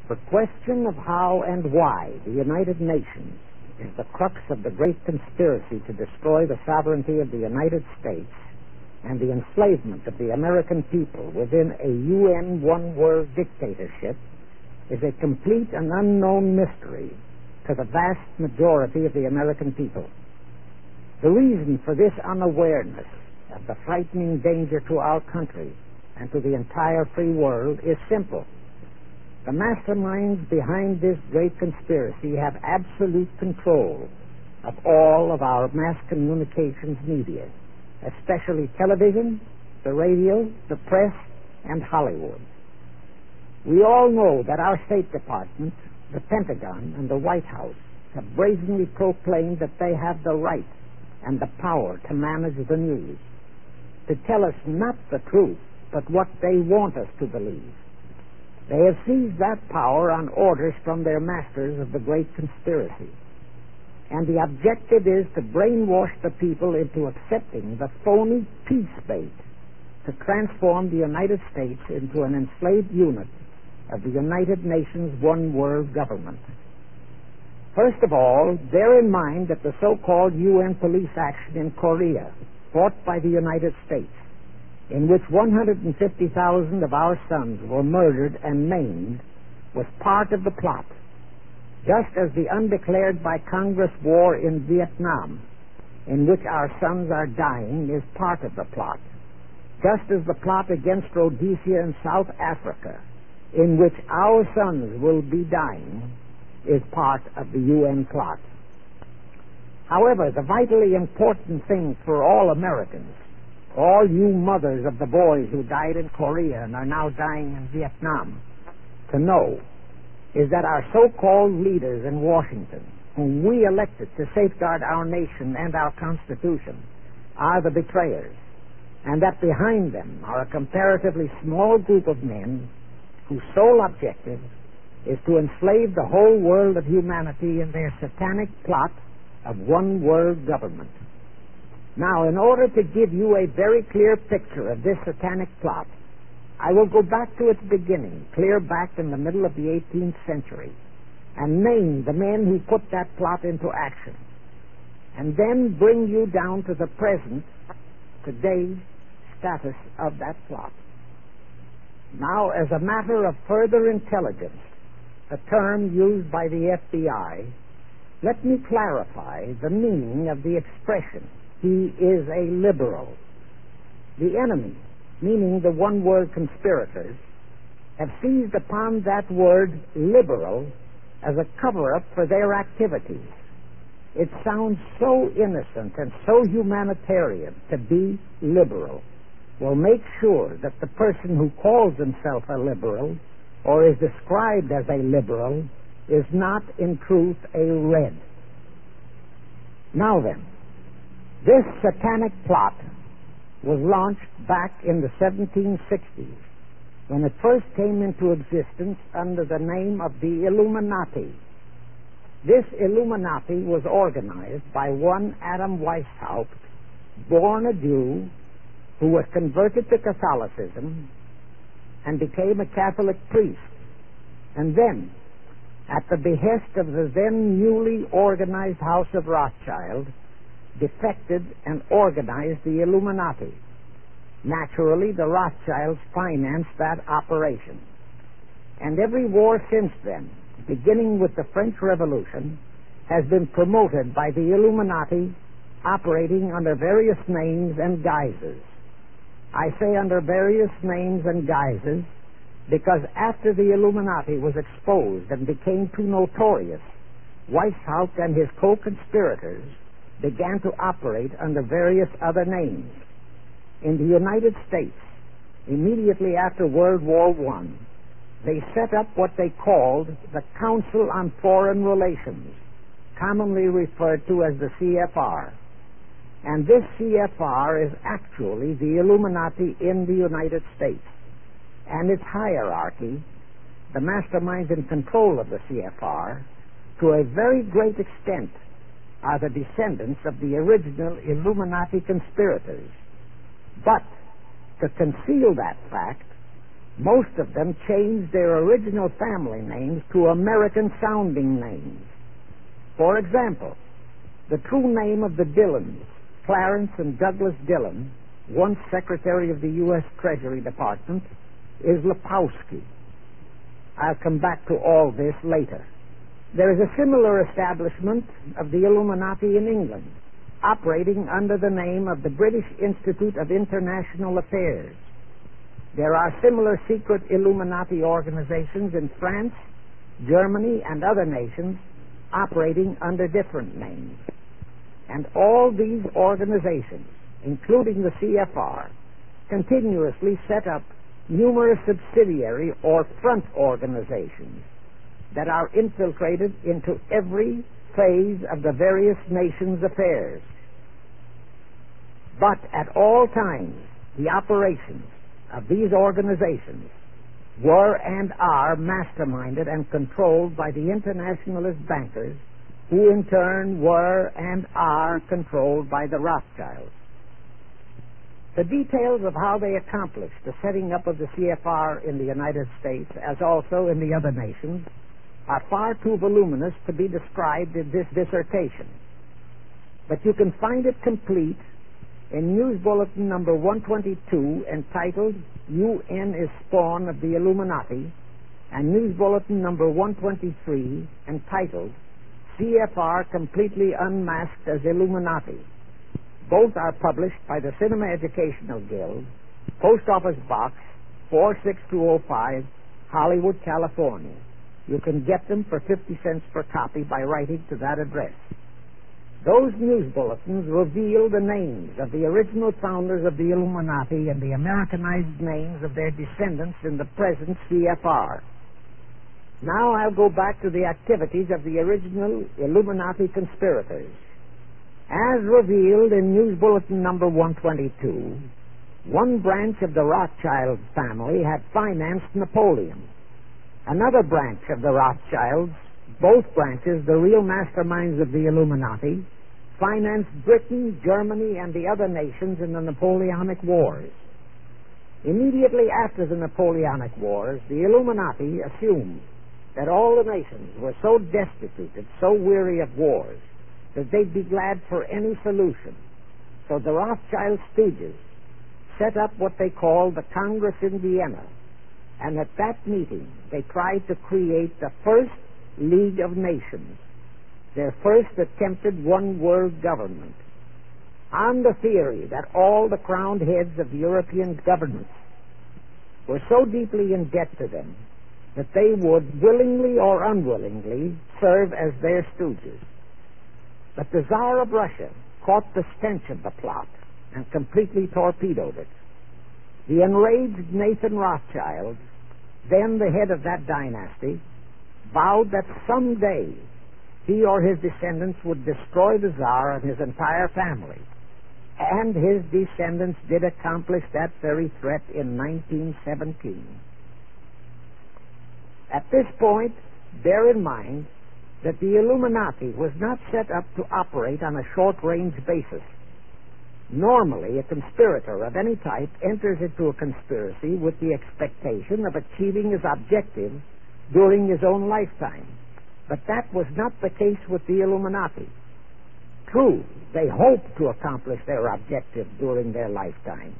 The question of how and why the United Nations is the crux of the great conspiracy to destroy the sovereignty of the United States and the enslavement of the American people within a UN one-world dictatorship is a complete and unknown mystery to the vast majority of the American people. The reason for this unawareness of the frightening danger to our country and to the entire free world is simple. The masterminds behind this great conspiracy have absolute control of all of our mass communications media, especially television, the radio, the press, and Hollywood. We all know that our State Department, the Pentagon, and the White House have brazenly proclaimed that they have the right and the power to manage the news, to tell us not the truth, but what they want us to believe. They have seized that power on orders from their masters of the great conspiracy. And the objective is to brainwash the people into accepting the phony peace bait to transform the United States into an enslaved unit of the United Nations one world government. First of all, bear in mind that the so-called UN police action in Korea, fought by the United States, in which 150,000 of our sons were murdered and maimed, was part of the plot, just as the undeclared by Congress war in Vietnam, in which our sons are dying, is part of the plot, just as the plot against Rhodesia and South Africa, in which our sons will be dying, is part of the UN plot. However, the vitally important thing for all Americans, all you mothers of the boys who died in Korea and are now dying in Vietnam, to know is that our so-called leaders in Washington, whom we elected to safeguard our nation and our Constitution, are the betrayers, and that behind them are a comparatively small group of men whose sole objective is to enslave the whole world of humanity in their satanic plot of one world government. Now, in order to give you a very clear picture of this satanic plot, I will go back to its beginning, clear back in the middle of the 18th century, and name the men who put that plot into action, and then bring you down to the present, today's status of that plot. Now, as a matter of further intelligence, a term used by the FBI, let me clarify the meaning of the expression, "He is a liberal." The enemy, meaning the one-word conspirators, have seized upon that word liberal as a cover-up for their activities. It sounds so innocent and so humanitarian to be liberal. Well, make sure that the person who calls himself a liberal or is described as a liberal is not in truth a red. Now then, this satanic plot was launched back in the 1760s when it first came into existence under the name of the Illuminati. This Illuminati was organized by one Adam Weishaupt, born a Jew, who was converted to Catholicism and became a Catholic priest, and then, at the behest of the then newly organized House of Rothschild, defected and organized the Illuminati. Naturally, the Rothschilds financed that operation. And every war since then, beginning with the French Revolution, has been promoted by the Illuminati, operating under various names and guises. I say under various names and guises because after the Illuminati was exposed and became too notorious, Weishaupt and his co-conspirators began to operate under various other names. In the United States, immediately after World War I, they set up what they called the Council on Foreign Relations, commonly referred to as the CFR. And this CFR is actually the Illuminati in the United States. And its hierarchy, the masterminds in control of the CFR, to a very great extent, are the descendants of the original Illuminati conspirators. But to conceal that fact, Most of them changed their original family names to American-sounding names. For example, the true name of the Dillons, Clarence and Douglas Dillon, once Secretary of the U.S. Treasury Department, is Lepowski. I'll come back to all this later. There is a similar establishment of the Illuminati in England, operating under the name of the British Institute of International Affairs. There are similar secret Illuminati organizations in France, Germany, and other nations operating under different names. And all these organizations, including the CFR, continuously set up numerous subsidiary or front organizations that are infiltrated into every phase of the various nations' affairs. But at all times, the operations of these organizations were and are masterminded and controlled by the internationalist bankers, who in turn were and are controlled by the Rothschilds. The details of how they accomplished the setting up of the CFR in the United States, as also in the other nations, are far too voluminous to be described in this dissertation. But you can find it complete in News Bulletin number 122, entitled UN is Spawn of the Illuminati, and News Bulletin number 123, entitled CFR Completely Unmasked as Illuminati. Both are published by the Cinema Educational Guild, Post Office Box 46205, Hollywood, California. You can get them for 50 cents per copy by writing to that address. Those news bulletins reveal the names of the original founders of the Illuminati and the Americanized names of their descendants in the present CFR. Now I'll go back to the activities of the original Illuminati conspirators. As revealed in News Bulletin number 122, one branch of the Rothschild family had financed Napoleon. Another branch of the Rothschilds, both branches the real masterminds of the Illuminati, financed Britain, Germany, and the other nations in the Napoleonic Wars. Immediately after the Napoleonic Wars, the Illuminati assumed that all the nations were so destitute and so weary of wars that they'd be glad for any solution. So the Rothschild stooges set up what they called the Congress in Vienna, and at that meeting they tried to create the first League of Nations, their first attempted one-world government, on the theory that all the crowned heads of the European governments were so deeply in debt to them that they would, willingly or unwillingly, serve as their stooges. But the Tsar of Russia caught the stench of the plot and completely torpedoed it. The enraged Nathan Rothschild, then the head of that dynasty, vowed that someday he or his descendants would destroy the Tsar and his entire family. And his descendants did accomplish that very threat in 1917. At this point, bear in mind that the Illuminati was not set up to operate on a short-range basis. Normally, a conspirator of any type enters into a conspiracy with the expectation of achieving his objective during his own lifetime. But that was not the case with the Illuminati. True, they hoped to accomplish their objective during their lifetime,